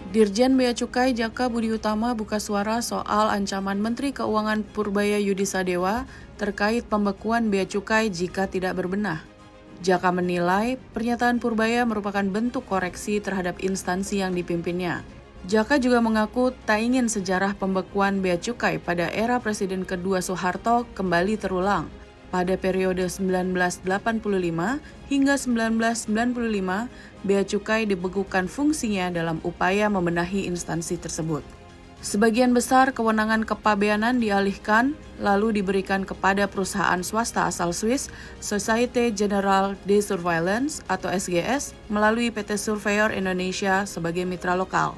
Dirjen Bea Cukai Jaka Budi Utama buka suara soal ancaman Menteri Keuangan Purbaya Yudisadewa terkait pembekuan bea cukai jika tidak berbenah. Jaka menilai pernyataan Purbaya merupakan bentuk koreksi terhadap instansi yang dipimpinnya. Jaka juga mengaku tak ingin sejarah pembekuan bea cukai pada era Presiden kedua Soeharto kembali terulang. Pada periode 1985 hingga 1995, bea cukai dibekukan fungsinya dalam upaya membenahi instansi tersebut. Sebagian besar kewenangan kepabeanan dialihkan, lalu diberikan kepada perusahaan swasta asal Swiss, Société Générale de Surveillance atau SGS, melalui PT Surveyor Indonesia sebagai mitra lokal.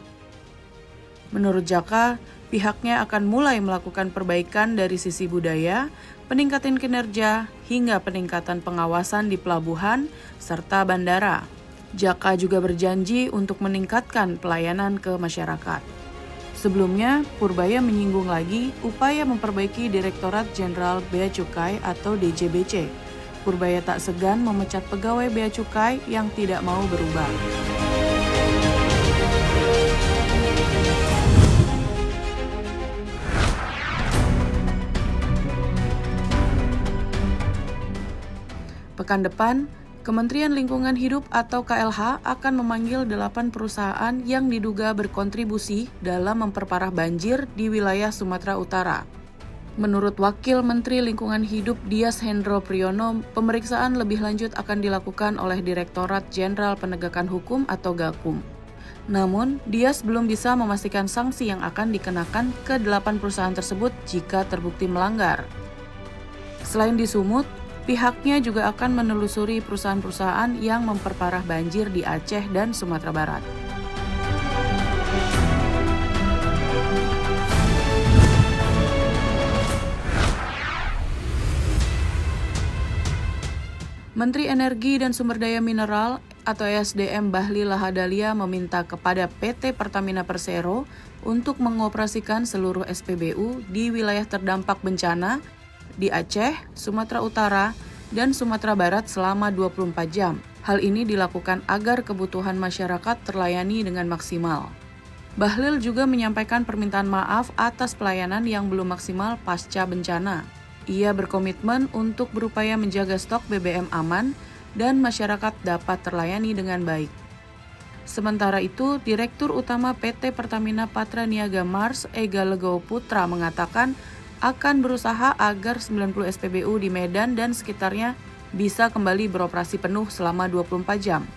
Menurut Jaka, pihaknya akan mulai melakukan perbaikan dari sisi budaya, peningkatan kinerja, hingga peningkatan pengawasan di pelabuhan serta bandara. Jaka juga berjanji untuk meningkatkan pelayanan ke masyarakat. Sebelumnya, Purbaya menyinggung lagi upaya memperbaiki Direktorat Jenderal Bea Cukai atau DJBC. Purbaya tak segan memecat pegawai bea cukai yang tidak mau berubah. Pekan depan, Kementerian Lingkungan Hidup atau KLH akan memanggil 8 perusahaan yang diduga berkontribusi dalam memperparah banjir di wilayah Sumatera Utara. Menurut Wakil Menteri Lingkungan Hidup Dias Hendro Priyono, pemeriksaan lebih lanjut akan dilakukan oleh Direktorat Jenderal Penegakan Hukum atau Gakum. Namun, Dias belum bisa memastikan sanksi yang akan dikenakan ke 8 perusahaan tersebut jika terbukti melanggar. Selain di Sumut, pihaknya juga akan menelusuri perusahaan-perusahaan yang memperparah banjir di Aceh dan Sumatera Barat. Menteri Energi dan Sumber Daya Mineral atau ESDM Bahlil Lahadalia meminta kepada PT Pertamina Persero untuk mengoperasikan seluruh SPBU di wilayah terdampak bencana di Aceh, Sumatera Utara, dan Sumatera Barat selama 24 jam. Hal ini dilakukan agar kebutuhan masyarakat terlayani dengan maksimal. Bahlil juga menyampaikan permintaan maaf atas pelayanan yang belum maksimal pasca bencana. Ia berkomitmen untuk berupaya menjaga stok BBM aman dan masyarakat dapat terlayani dengan baik. Sementara itu, Direktur Utama PT Pertamina Patra Niaga Mars, Ega Legowo Putra mengatakan akan berusaha agar 90 SPBU di Medan dan sekitarnya bisa kembali beroperasi penuh selama 24 jam.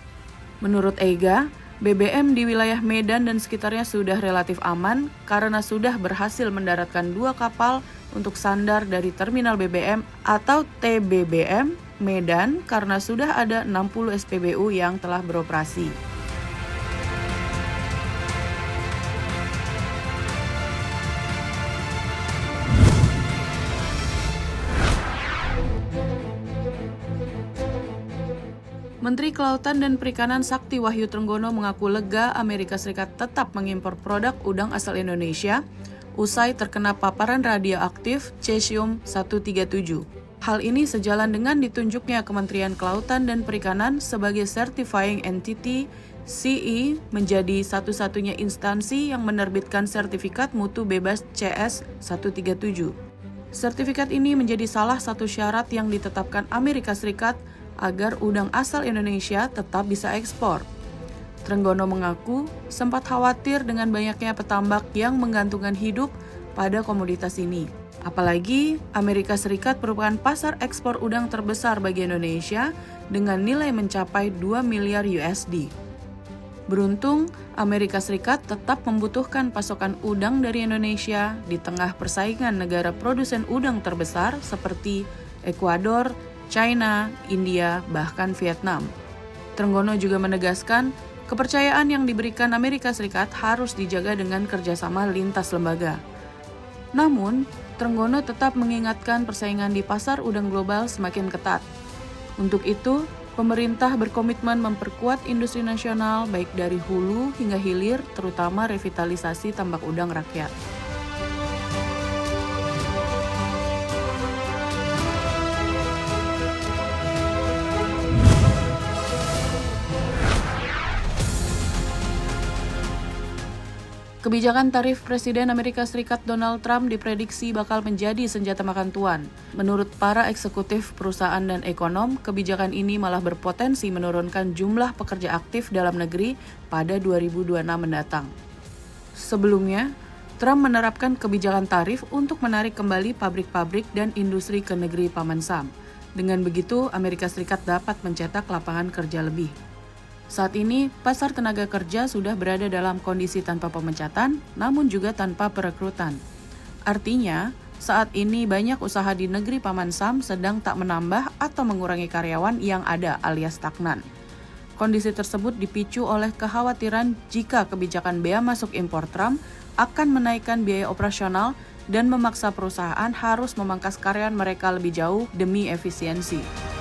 Menurut Ega, BBM di wilayah Medan dan sekitarnya sudah relatif aman karena sudah berhasil mendaratkan 2 kapal untuk sandar dari Terminal BBM atau TBBM Medan karena sudah ada 60 SPBU yang telah beroperasi. Menteri Kelautan dan Perikanan Sakti Wahyu Trenggono mengaku lega Amerika Serikat tetap mengimpor produk udang asal Indonesia usai terkena paparan radioaktif cesium-137. Hal ini sejalan dengan ditunjuknya Kementerian Kelautan dan Perikanan sebagai Certifying Entity CE menjadi satu-satunya instansi yang menerbitkan sertifikat mutu bebas CS137. Sertifikat ini menjadi salah satu syarat yang ditetapkan Amerika Serikat agar udang asal Indonesia tetap bisa ekspor. Trenggono mengaku sempat khawatir dengan banyaknya petambak yang menggantungkan hidup pada komoditas ini. Apalagi Amerika Serikat merupakan pasar ekspor udang terbesar bagi Indonesia dengan nilai mencapai 2 miliar USD. Beruntung, Amerika Serikat tetap membutuhkan pasokan udang dari Indonesia di tengah persaingan negara produsen udang terbesar seperti Ekuador, China, India, bahkan Vietnam. Trenggono juga menegaskan, kepercayaan yang diberikan Amerika Serikat harus dijaga dengan kerjasama lintas lembaga. Namun, Trenggono tetap mengingatkan persaingan di pasar udang global semakin ketat. Untuk itu, pemerintah berkomitmen memperkuat industri nasional baik dari hulu hingga hilir, terutama revitalisasi tambak udang rakyat. Kebijakan tarif Presiden Amerika Serikat Donald Trump diprediksi bakal menjadi senjata makan tuan. Menurut para eksekutif perusahaan dan ekonom, kebijakan ini malah berpotensi menurunkan jumlah pekerja aktif dalam negeri pada 2026 mendatang. Sebelumnya, Trump menerapkan kebijakan tarif untuk menarik kembali pabrik-pabrik dan industri ke negeri Paman Sam. Dengan begitu, Amerika Serikat dapat mencetak lapangan kerja lebih. Saat ini, pasar tenaga kerja sudah berada dalam kondisi tanpa pemecatan, namun juga tanpa perekrutan. Artinya, saat ini banyak usaha di negeri Paman Sam sedang tak menambah atau mengurangi karyawan yang ada alias stagnan. Kondisi tersebut dipicu oleh kekhawatiran jika kebijakan bea masuk impor Trump akan menaikkan biaya operasional dan memaksa perusahaan harus memangkas karyawan mereka lebih jauh demi efisiensi.